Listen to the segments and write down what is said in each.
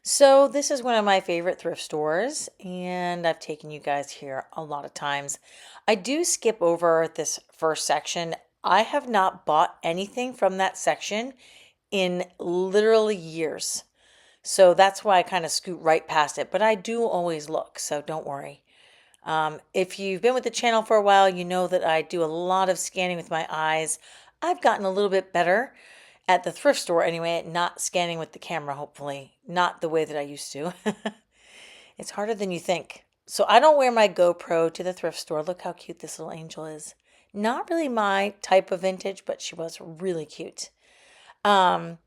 So this is one of my favorite thrift stores, and I've taken you guys here a lot of times. I do skip over this first section. I have not bought anything from that section in literally years. So that's why I kind of scoot right past it, but I do always look, so don't worry. If you've been with the channel for a while, you know that I do a lot of scanning with my eyes. I've gotten a little bit better at the thrift store anyway, at not scanning with the camera, hopefully. Not the way that I used to. It's harder than you think. So I don't wear my GoPro to the thrift store. Look how cute this little angel is. Not really my type of vintage, but she was really cute. Um,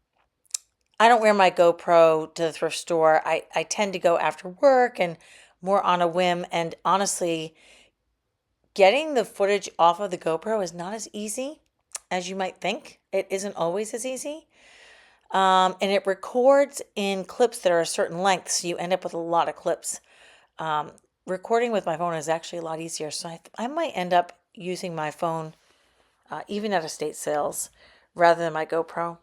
I don't wear my GoPro to the thrift store. I tend to go after work and more on a whim. And honestly, getting the footage off of the GoPro is not as easy as you might think. It isn't always as easy. And it records in clips that are a certain length, so you end up with a lot of clips. Recording with my phone is actually a lot easier, so I might end up using my phone even at estate sales rather than my GoPro.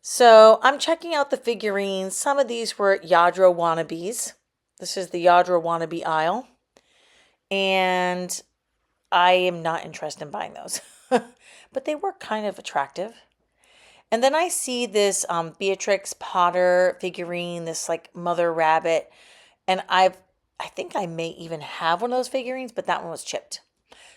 So I'm checking out the figurines. Some of these were Yadro wannabes. This is the Yadro wannabe aisle. And I am not interested in buying those. But they were kind of attractive. And then I see this Beatrix Potter figurine, this like mother rabbit. And I think I may even have one of those figurines, but that one was chipped.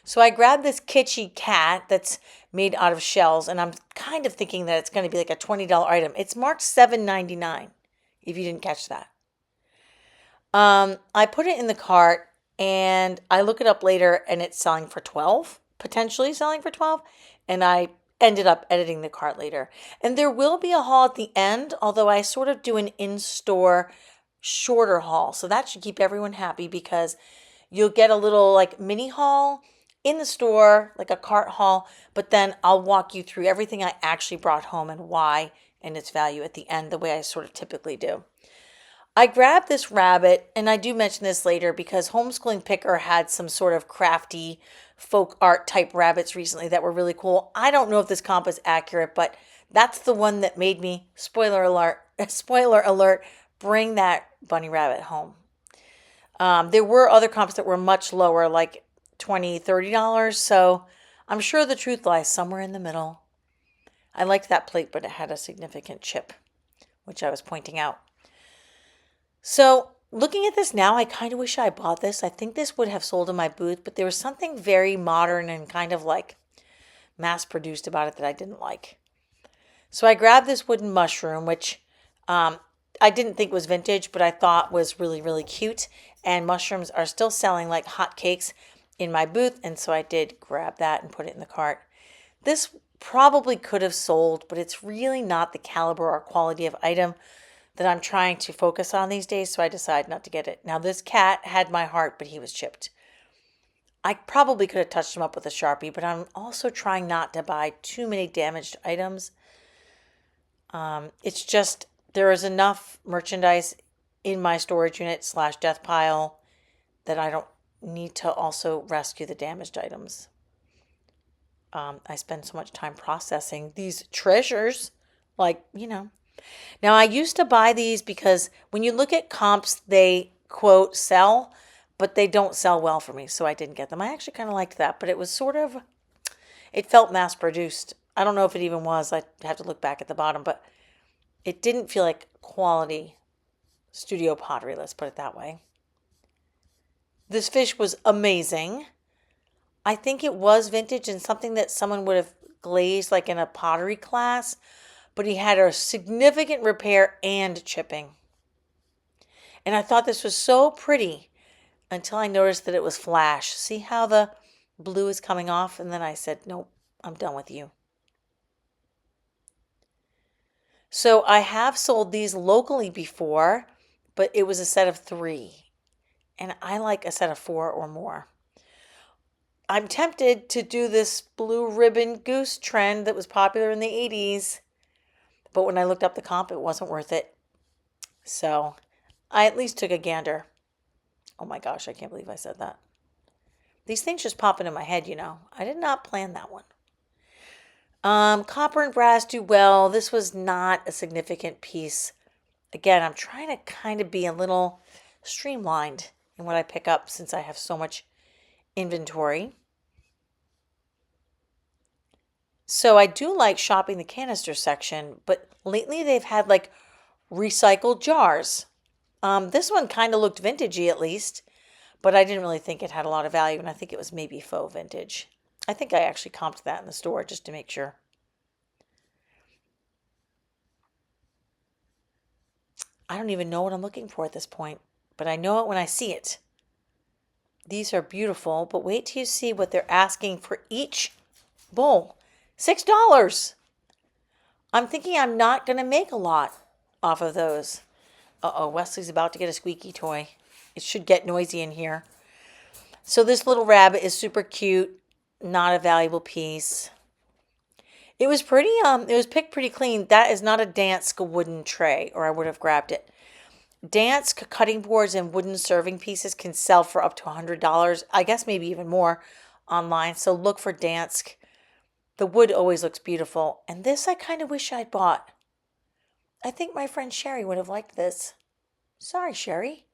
So I grabbed this kitschy cat that's made out of shells, and I'm kind of thinking that it's going to be like a $20 item. It's marked $7.99, if you didn't catch that. I put it in the cart, and I look it up later, and it's selling for 12, potentially selling for 12, and I ended up editing the cart later. And there will be a haul at the end, although I sort of do an in-store shorter haul. So that should keep everyone happy because you'll get a little like mini haul in the store, like a cart haul, but then I'll walk you through everything I actually brought home and why and its value at the end, the way I sort of typically do. I grabbed this rabbit, and I do mention this later because Homeschooling Picker had some sort of crafty folk art type rabbits recently that were really cool. I don't know if this comp is accurate, but that's the one that made me, spoiler alert, bring that bunny rabbit home. There were other comps that were much lower, like $20, $30, so I'm sure the truth lies somewhere in the middle. I liked that plate, but it had a significant chip, which I was pointing out. So looking at this now, I kind of wish I bought this. I think this would have sold in my booth, but there was something very modern and kind of like mass produced about it that I didn't like. So I grabbed this wooden mushroom, which I didn't think was vintage, but I thought was really, really cute. And mushrooms are still selling like hotcakes in my booth, and so I did grab that and put it in the cart. This probably could have sold, but it's really not the caliber or quality of item that I'm trying to focus on these days, so I decided not to get it. Now, this cat had my heart, but he was chipped. I probably could have touched him up with a Sharpie, but I'm also trying not to buy too many damaged items. It's just there is enough merchandise in my storage unit / death pile that I don't need to also rescue the damaged items. I spend so much time processing these treasures, like, Now, I used to buy these because when you look at comps, they, quote, sell, but they don't sell well for me, so I didn't get them. I actually kind of liked that, but it was it felt mass produced. I don't know if it even was. I'd have to look back at the bottom, but it didn't feel like quality studio pottery, let's put it that way. This fish was amazing. I think it was vintage and something that someone would have glazed like in a pottery class, but he had a significant repair and chipping. And I thought this was so pretty until I noticed that it was flash. See how the blue is coming off? And then I said, nope, I'm done with you. So I have sold these locally before, but it was a set of 3. And I like a set of 4 or more. I'm tempted to do this blue ribbon goose trend that was popular in the 80s. But when I looked up the comp, it wasn't worth it. So I at least took a gander. Oh my gosh, I can't believe I said that. These things just pop into my head, I did not plan that one. Copper and brass do well. This was not a significant piece Again, I'm trying to kind of be a little streamlined in what I pick up since I have so much inventory. So I do like shopping the canister section, but lately they've had like recycled jars. This one kind of looked vintagey at least, but I didn't really think it had a lot of value, and I think it was maybe faux vintage. I think I actually comped that in the store just to make sure. I don't even know what I'm looking for at this point, but I know it when I see it. These are beautiful, but wait till you see what they're asking for each bowl. $6. I'm thinking I'm not going to make a lot off of those. Uh-oh, Wesley's about to get a squeaky toy. It should get noisy in here. So this little rabbit is super cute, not a valuable piece. It was picked pretty clean. That is not a Dansk wooden tray, or I would have grabbed it. Dansk cutting boards and wooden serving pieces can sell for up to $100. I guess maybe even more online. So look for Dansk. The wood always looks beautiful. And this I kind of wish I'd bought. I think my friend Sherry would have liked this. Sorry, Sherry.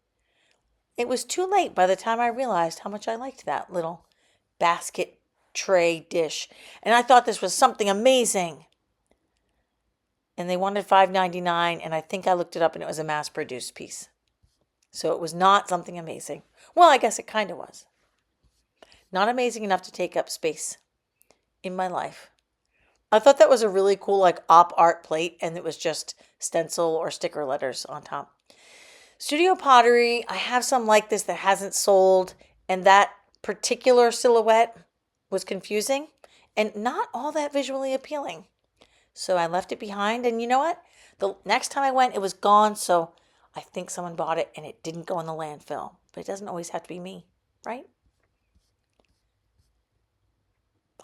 It was too late by the time I realized how much I liked that little basket tray dish. And I thought this was something amazing. And they wanted $5.99, and I think I looked it up and it was a mass-produced piece. So it was not something amazing. Well, I guess it kind of was. Not amazing enough to take up space in my life. I thought that was a really cool like op art plate, and it was just stencil or sticker letters on top. Studio pottery, I have some like this that hasn't sold, and that particular silhouette was confusing and not all that visually appealing. So I left it behind, and you know what? The next time I went, it was gone, so I think someone bought it and it didn't go in the landfill. But it doesn't always have to be me, right?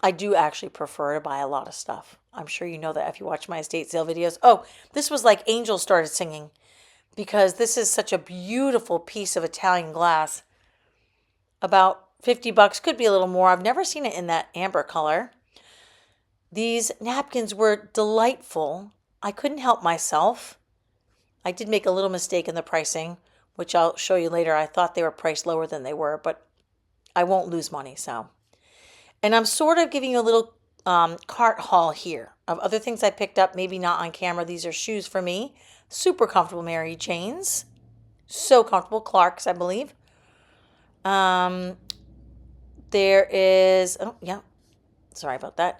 I do actually prefer to buy a lot of stuff. I'm sure you know that if you watch my estate sale videos. Oh, this was like angels started singing, because this is such a beautiful piece of Italian glass. About $50, could be a little more. I've never seen it in that amber color. These napkins were delightful. I couldn't help myself. I did make a little mistake in the pricing, which I'll show you later. I thought they were priced lower than they were, but I won't lose money, so. And I'm sort of giving you a little cart haul here of other things I picked up, maybe not on camera. These are shoes for me. Super comfortable Mary Janes. So comfortable. Clark's, I believe. There is, oh, yeah. Sorry about that.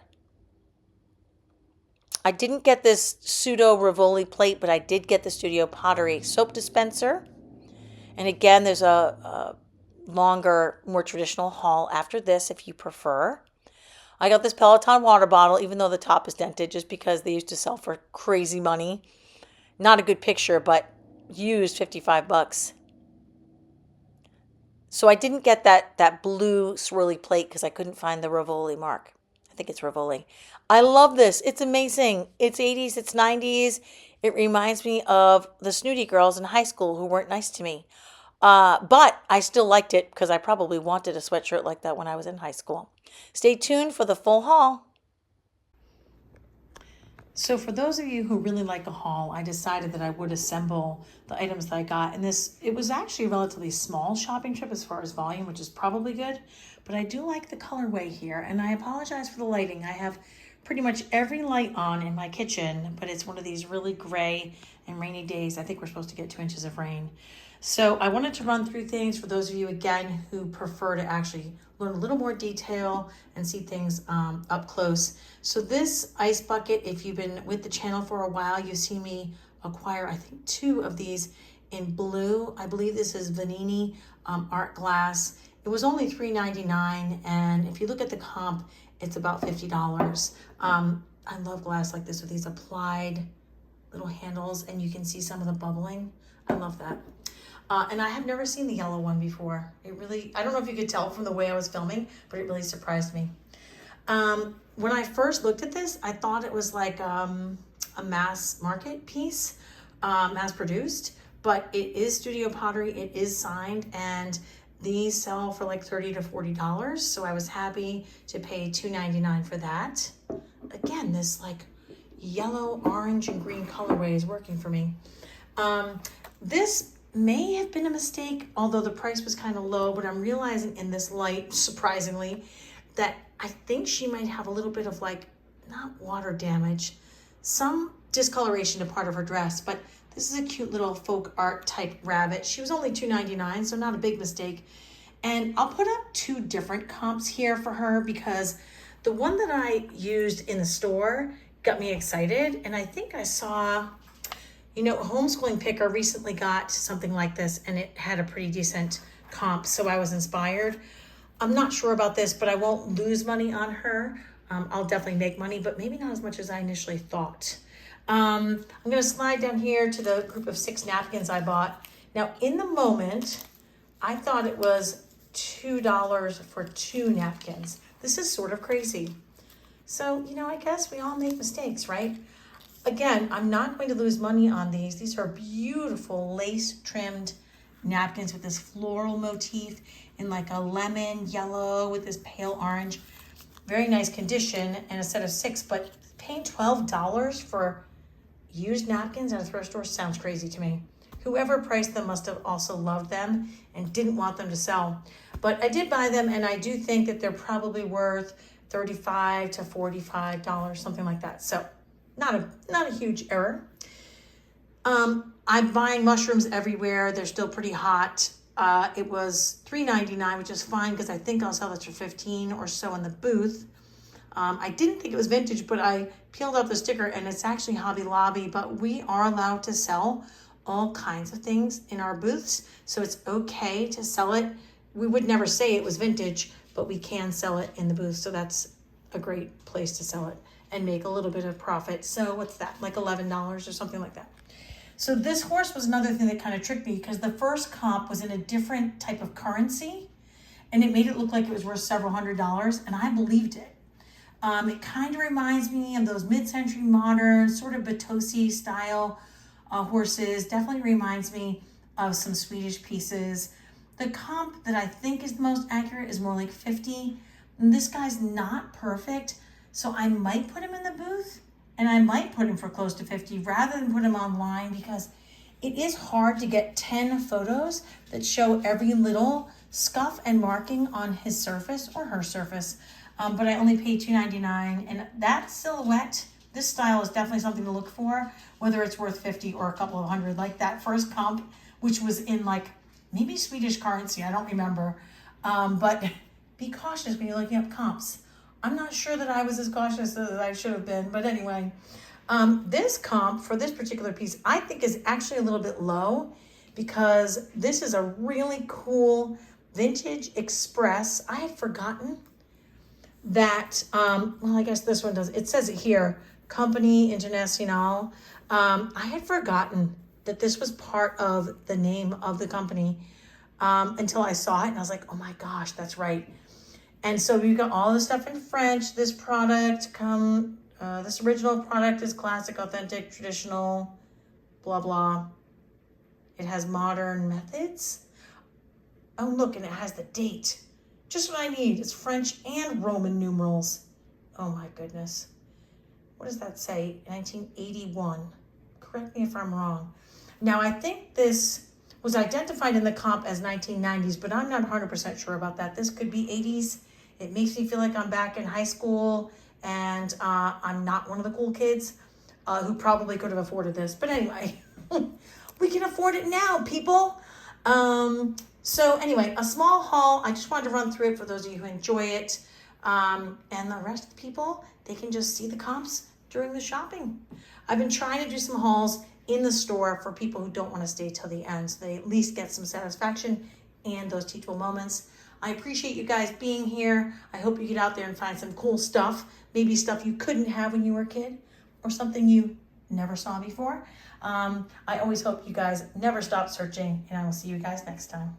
I didn't get this pseudo Rivoli plate, but I did get the Studio Pottery soap dispenser. And again, there's a longer, more traditional haul after this if you prefer. I got this Peloton water bottle, even though the top is dented, just because they used to sell for crazy money. Not a good picture, but used $55. So I didn't get that blue swirly plate because I couldn't find the Rivoli mark. I think it's Rivoli. I love this. It's amazing. It's 80s, it's 90s. It reminds me of the snooty girls in high school who weren't nice to me. But I still liked it because I probably wanted a sweatshirt like that when I was in high school. Stay tuned for the full haul. So for those of you who really like a haul, I decided that I would assemble the items that I got. And it was actually a relatively small shopping trip as far as volume, which is probably good. But I do like the colorway here. And I apologize for the lighting. I have pretty much every light on in my kitchen, but it's one of these really gray and rainy days. I think we're supposed to get 2 inches of rain. So I wanted to run through things for those of you, again, who prefer to actually learn a little more detail and see things up close. So this ice bucket, if you've been with the channel for a while, you see me acquire, I think, 2 of these in blue. I believe this is Vanini art glass. It was only $3.99, and if you look at the comp, it's about $50. I love glass like this with these applied little handles, and you can see some of the bubbling. I love that. And I have never seen the yellow one before. I don't know if you could tell from the way I was filming, but it really surprised me. When I first looked at this, I thought it was like a mass market piece, mass produced, but it is Studio Pottery. It is signed, and these sell for like $30 to $40. So I was happy to pay $2.99 for that. Again, this like yellow, orange, and green colorway is working for me. This may have been a mistake, although the price was kind of low, but I'm realizing in this light, surprisingly, that I think she might have a little bit of like, not water damage, some discoloration to part of her dress, but this is a cute little folk art type rabbit. She was only $2.99, so not a big mistake. And I'll put up two different comps here for her because the one that I used in the store got me excited. And I think I saw, Homeschooling Picker recently got something like this and it had a pretty decent comp. So I was inspired. I'm not sure about this, but I won't lose money on her. I'll definitely make money, but maybe not as much as I initially thought. I'm going to slide down here to the group of 6 napkins I bought. Now, in the moment, I thought it was $2 for 2 napkins. This is sort of crazy. So, I guess we all make mistakes, right? Again, I'm not going to lose money on these. These are beautiful lace-trimmed napkins with this floral motif in like a lemon yellow with this pale orange. Very nice condition and a set of 6, but paying $12 for used napkins at a thrift store sounds crazy to me. Whoever priced them must have also loved them and didn't want them to sell. But I did buy them, and I do think that they're probably worth $35 to $45, something like that. So not a huge error. I'm buying mushrooms everywhere. They're still pretty hot. It was $3.99, which is fine because I think I'll sell this for $15 or so in the booth. I didn't think it was vintage, but I peeled off the sticker and it's actually Hobby Lobby, but we are allowed to sell all kinds of things in our booths. So it's okay to sell it. We would never say it was vintage, but we can sell it in the booth. So that's a great place to sell it and make a little bit of profit. So what's that? Like $11 or something like that. So this horse was another thing that kind of tricked me because the first comp was in a different type of currency and it made it look like it was worth several $100s, and I believed it. It kind of reminds me of those mid-century modern, sort of Batosi style horses. Definitely reminds me of some Swedish pieces. The comp that I think is the most accurate is more like 50. And this guy's not perfect, so I might put him in the booth and I might put him for close to 50 rather than put him online because it is hard to get 10 photos that show every little scuff and marking on his surface or her surface. But I only paid $2.99, and that silhouette, this style is definitely something to look for, whether it's worth 50 or a couple of hundred, like that first comp, which was in like maybe Swedish currency, I don't remember. But be cautious when you're looking up comps. I'm not sure that I was as cautious as I should have been, but anyway, this comp for this particular piece, I think is actually a little bit low because this is a really cool vintage express. I had forgotten that, well, I guess this one does. It says it here, Company Internationale. I had forgotten that this was part of the name of the company until I saw it, and I was like, oh my gosh, that's right. And so we've got all the stuff in French. This product, this original product is classic, authentic, traditional, blah, blah. It has modern methods. Oh, look, and it has the date. Just what I need. It's French and Roman numerals. Oh my goodness. What does that say? 1981. Correct me if I'm wrong. Now, I think this was identified in the comp as 1990s, but I'm not 100% sure about that. This could be 80s. It makes me feel like I'm back in high school and I'm not one of the cool kids who probably could have afforded this. But anyway, we can afford it now, people. So anyway, a small haul. I just wanted to run through it for those of you who enjoy it. And the rest of the people, they can just see the comps during the shopping. I've been trying to do some hauls in the store for people who don't want to stay till the end, so they at least get some satisfaction and those teachable moments. I appreciate you guys being here. I hope you get out there and find some cool stuff, maybe stuff you couldn't have when you were a kid or something you never saw before. I always hope you guys never stop searching, and I will see you guys next time.